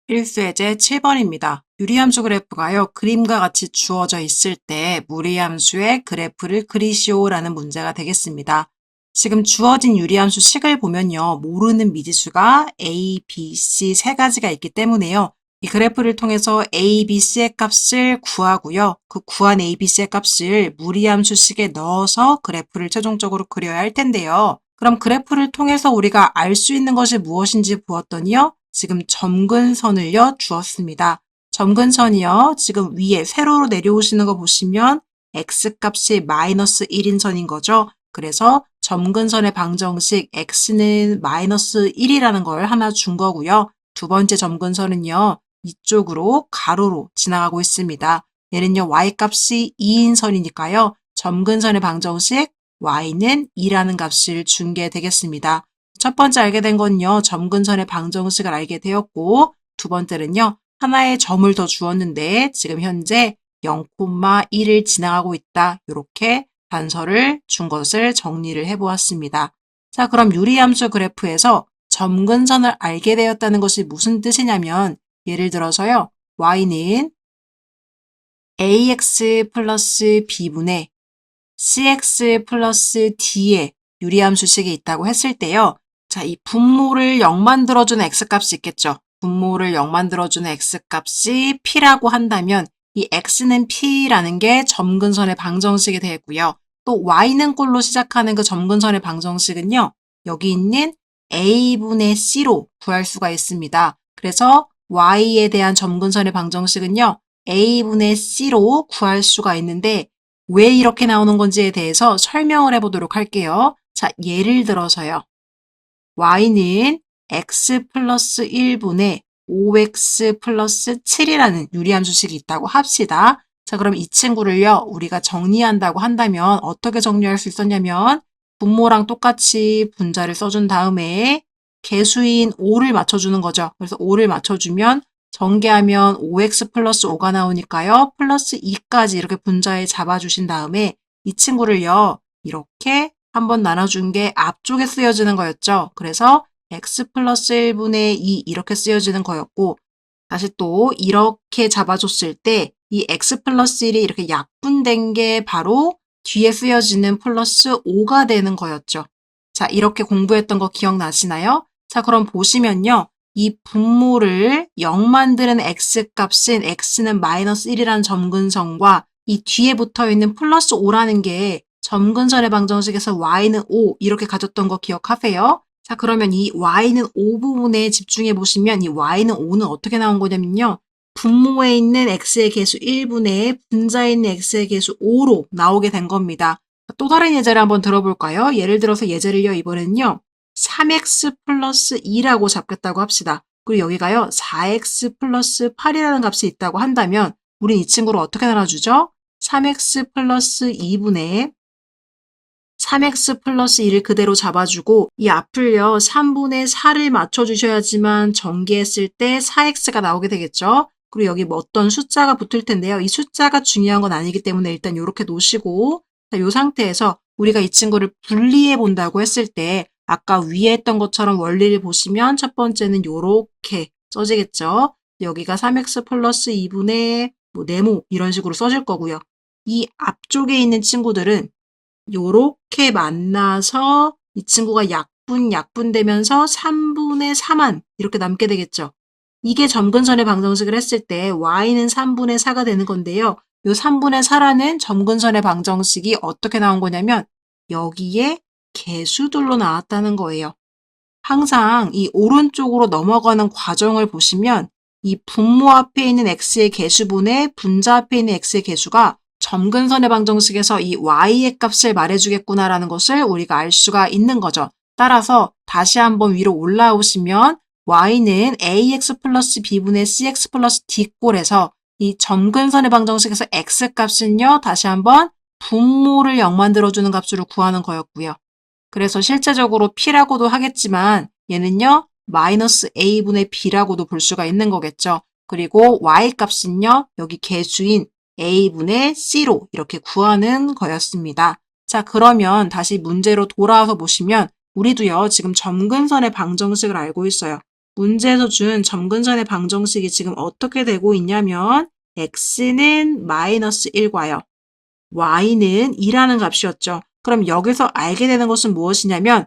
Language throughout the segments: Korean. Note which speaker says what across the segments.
Speaker 1: 필수예제 7번입니다. 유리함수 그래프가요, 그림과 같이 주어져 있을 때 무리함수의 그래프를 그리시오라는 문제가 되겠습니다. 지금 주어진 유리함수 식을 보면요, 모르는 미지수가 A, B, C 세 가지가 있기 때문에요. 이 그래프를 통해서 A, B, C의 값을 구하고요. 그 구한 A, B, C의 값을 무리함수 식에 넣어서 그래프를 최종적으로 그려야 할 텐데요. 그럼 그래프를 통해서 우리가 알 수 있는 것이 무엇인지 보았더니요. 지금 점근선을요 주었습니다. 점근선이요. 지금 위에 세로로 내려오시는 거 보시면 x값이 마이너스 1인 선인 거죠. 그래서 점근선의 방정식 x는 마이너스 1이라는 걸 하나 준 거고요. 두 번째 점근선은요. 이쪽으로 가로로 지나가고 있습니다. 얘는요. y값이 2인 선이니까요. 점근선의 방정식 y는 2라는 값을 준 게 되겠습니다. 첫 번째 알게 된 건요. 점근선의 방정식을 알게 되었고 두 번째는요. 하나의 점을 더 주었는데 지금 현재 0,1을 지나가고 있다. 이렇게 단서를 준 것을 정리를 해보았습니다. 자, 그럼 유리함수 그래프에서 점근선을 알게 되었다는 것이 무슨 뜻이냐면 예를 들어서요. y는 ax 플러스 b분의 cx 플러스 d의 유리함수식이 있다고 했을 때요. 자, 이 분모를 0 만들어주는 x값이 있겠죠. 분모를 0 만들어주는 x값이 p라고 한다면 이 x는 p라는 게 점근선의 방정식이 되겠고요. 또 y는 꼴로 시작하는 그 점근선의 방정식은요. 여기 있는 a분의 c로 구할 수가 있습니다. 그래서 y에 대한 점근선의 방정식은요. a분의 c로 구할 수가 있는데 왜 이렇게 나오는 건지에 대해서 설명을 해보도록 할게요. 자, 예를 들어서요. y는 x 플러스 1분의 5x 플러스 7이라는 유리함수식이 있다고 합시다. 자, 그럼 이 친구를요, 우리가 정리한다고 한다면 어떻게 정리할 수 있었냐면 분모랑 똑같이 분자를 써준 다음에 개수인 5를 맞춰주는 거죠. 그래서 5를 맞춰주면 전개하면 5x 플러스 5가 나오니까요. 플러스 2까지 이렇게 분자에 잡아주신 다음에 이 친구를요. 이렇게 한번 나눠준 게 앞쪽에 쓰여지는 거였죠. 그래서 x 플러스 1분의 2 이렇게 쓰여지는 거였고 다시 또 이렇게 잡아줬을 때 이 x 플러스 1이 이렇게 약분된 게 바로 뒤에 쓰여지는 플러스 5가 되는 거였죠. 자, 이렇게 공부했던 거 기억나시나요? 자, 그럼 보시면요. 이 분모를 0 만드는 x값인 x는 마이너스 1이라는 점근선과 이 뒤에 붙어있는 플러스 5라는 게 점근선의 방정식에서 y는 5 이렇게 가졌던 거 기억하세요? 자, 그러면 이 y는 5 부분에 집중해 보시면 이 y는 5는 어떻게 나온 거냐면요. 분모에 있는 x의 개수 1분의 분자에 있는 x의 개수 5로 나오게 된 겁니다. 또 다른 예제를 한번 들어볼까요? 예를 들어서 예제를요, 이번에는요. 3x 플러스 2라고 잡겠다고 합시다. 그리고 여기가요, 4x 플러스 8이라는 값이 있다고 한다면 우린 이 친구를 어떻게 나눠주죠? 3x 플러스 2분의 3x 플러스 1을 그대로 잡아주고 이 앞을요 3분의 4를 맞춰주셔야지만 전개했을 때 4x가 나오게 되겠죠. 그리고 여기 뭐 어떤 숫자가 붙을 텐데요. 이 숫자가 중요한 건 아니기 때문에 일단 이렇게 놓으시고 이 상태에서 우리가 이 친구를 분리해 본다고 했을 때 아까 위에 했던 것처럼 원리를 보시면 첫 번째는 이렇게 써지겠죠. 여기가 3x 플러스 2분의 뭐 네모 이런 식으로 써질 거고요. 이 앞쪽에 있는 친구들은 요렇게 만나서 이 친구가 약분되면서 3분의 4만 이렇게 남게 되겠죠. 이게 점근선의 방정식을 했을 때 y는 3분의 4가 되는 건데요. 요 3분의 4라는 점근선의 방정식이 어떻게 나온 거냐면 여기에 개수들로 나왔다는 거예요. 항상 이 오른쪽으로 넘어가는 과정을 보시면 이 분모 앞에 있는 x의 개수분의 분자 앞에 있는 x의 개수가 점근선의 방정식에서 이 y의 값을 말해주겠구나라는 것을 우리가 알 수가 있는 거죠. 따라서 다시 한번 위로 올라오시면 y는 ax 플러스 b분의 cx 플러스 d꼴에서 이 점근선의 방정식에서 x값은요. 다시 한번 분모를 0 만들어주는 값으로 구하는 거였고요. 그래서 실제적으로 p라고도 하겠지만 얘는요. 마이너스 a분의 b라고도 볼 수가 있는 거겠죠. 그리고 y값은요. 여기 개수인 a분의 c로 이렇게 구하는 거였습니다. 자, 그러면 다시 문제로 돌아와서 보시면 우리도요. 지금 점근선의 방정식을 알고 있어요. 문제에서 준 점근선의 방정식이 지금 어떻게 되고 있냐면 x는 마이너스 1과요. y는 2라는 값이었죠. 그럼 여기서 알게 되는 것은 무엇이냐면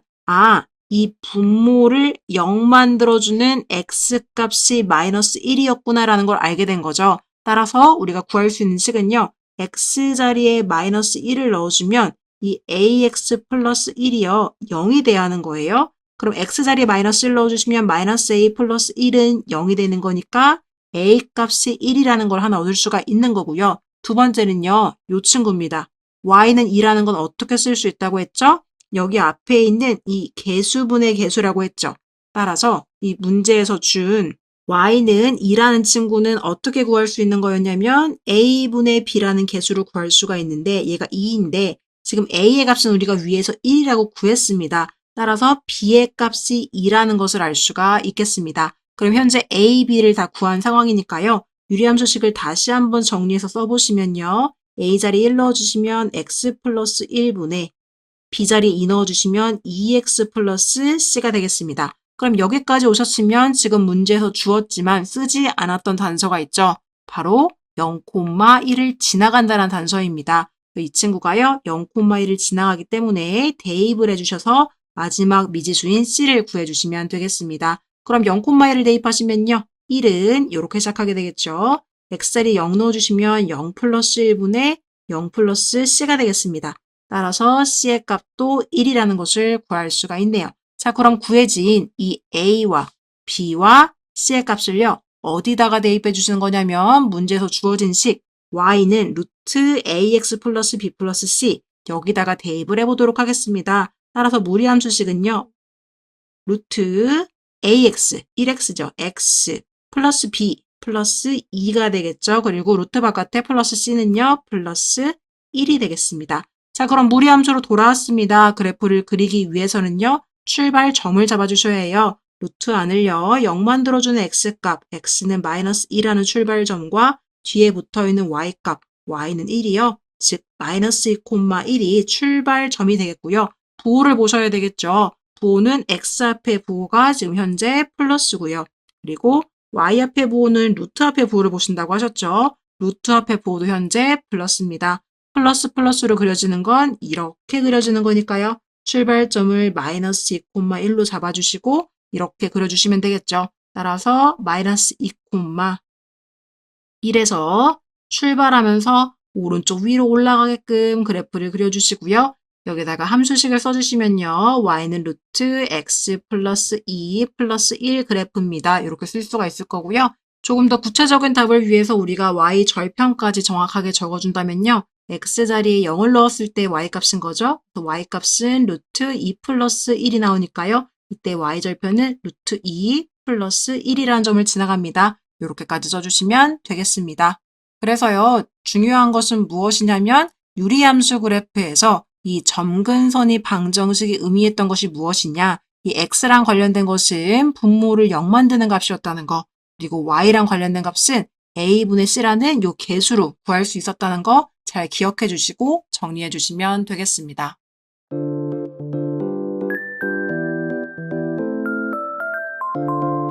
Speaker 1: 이 분모를 0 만들어주는 x값이 마이너스 1이었구나라는 걸 알게 된 거죠. 따라서 우리가 구할 수 있는 식은요. x자리에 마이너스 1을 넣어주면 이 ax 플러스 1이요. 0이 돼야 하는 거예요. 그럼 x자리에 마이너스 1 넣어주시면 마이너스 a 플러스 1은 0이 되는 거니까 a 값이 1이라는 걸 하나 얻을 수가 있는 거고요. 두 번째는요. 요 친구입니다. y는 2라는 건 어떻게 쓸 수 있다고 했죠? 여기 앞에 있는 이 개수분의 개수라고 했죠. 따라서 이 문제에서 준 y는 2라는 친구는 어떻게 구할 수 있는 거였냐면 a분의 b라는 개수를 구할 수가 있는데 얘가 2인데 지금 a의 값은 우리가 위에서 1이라고 구했습니다. 따라서 b의 값이 2라는 것을 알 수가 있겠습니다. 그럼 현재 a, b를 다 구한 상황이니까요. 유리함수식을 다시 한번 정리해서 써보시면요. a자리 1 넣어주시면 x 플러스 1분의 b자리 2 넣어주시면 2x 플러스 c가 되겠습니다. 그럼 여기까지 오셨으면 지금 문제에서 주었지만 쓰지 않았던 단서가 있죠. 바로 0,1을 지나간다는 단서입니다. 이 친구가요. 0,1을 지나가기 때문에 대입을 해주셔서 마지막 미지수인 c를 구해주시면 되겠습니다. 그럼 0,1을 대입하시면요. 1은 이렇게 시작하게 되겠죠. x자리 0 넣어주시면 0 플러스 1분의 0 플러스 c가 되겠습니다. 따라서 c의 값도 1이라는 것을 구할 수가 있네요. 자, 그럼 구해진 이 a와 b와 c의 값을요. 어디다가 대입해 주시는 거냐면 문제에서 주어진 식 y는 루트 ax 플러스 b 플러스 c 여기다가 대입을 해보도록 하겠습니다. 따라서 무리함수식은요. 루트 ax, 1x죠. x 플러스 b 플러스 2가 되겠죠. 그리고 루트 바깥에 플러스 c는요. 플러스 1이 되겠습니다. 자, 그럼 무리함수로 돌아왔습니다. 그래프를 그리기 위해서는요. 출발점을 잡아주셔야 해요. 루트 안을요. 0 만들어주는 x값, x는 마이너스 2라는 출발점과 뒤에 붙어있는 y값, y는 1이요. 즉 마이너스 2,1이 출발점이 되겠고요. 부호를 보셔야 되겠죠. 부호는 x 앞의 부호가 지금 현재 플러스고요. 그리고 y 앞의 부호는 루트 앞의 부호를 보신다고 하셨죠. 루트 앞의 부호도 현재 플러스입니다. 플러스 플러스로 그려지는 건 이렇게 그려지는 거니까요. 출발점을 마이너스 2,1로 잡아주시고 이렇게 그려주시면 되겠죠. 따라서 마이너스 2,1에서 출발하면서 오른쪽 위로 올라가게끔 그래프를 그려주시고요. 여기다가 함수식을 써주시면요. y는 루트 x 플러스 2 플러스 1 그래프입니다. 이렇게 쓸 수가 있을 거고요. 조금 더 구체적인 답을 위해서 우리가 y 절편까지 정확하게 적어준다면요. x자리에 0을 넣었을 때 y값인 거죠. y값은 루트 2 플러스 1이 나오니까요. 이때 y절편은 루트 2 플러스 1이라는 점을 지나갑니다. 이렇게까지 써주시면 되겠습니다. 그래서요. 중요한 것은 무엇이냐면 유리함수 그래프에서 이 점근선이 방정식이 의미했던 것이 무엇이냐. 이 x랑 관련된 것은 분모를 0 만드는 값이었다는 거. 그리고 y랑 관련된 값은 a분의 c라는 요 개수로 구할 수 있었다는 거 잘 기억해 주시고 정리해 주시면 되겠습니다.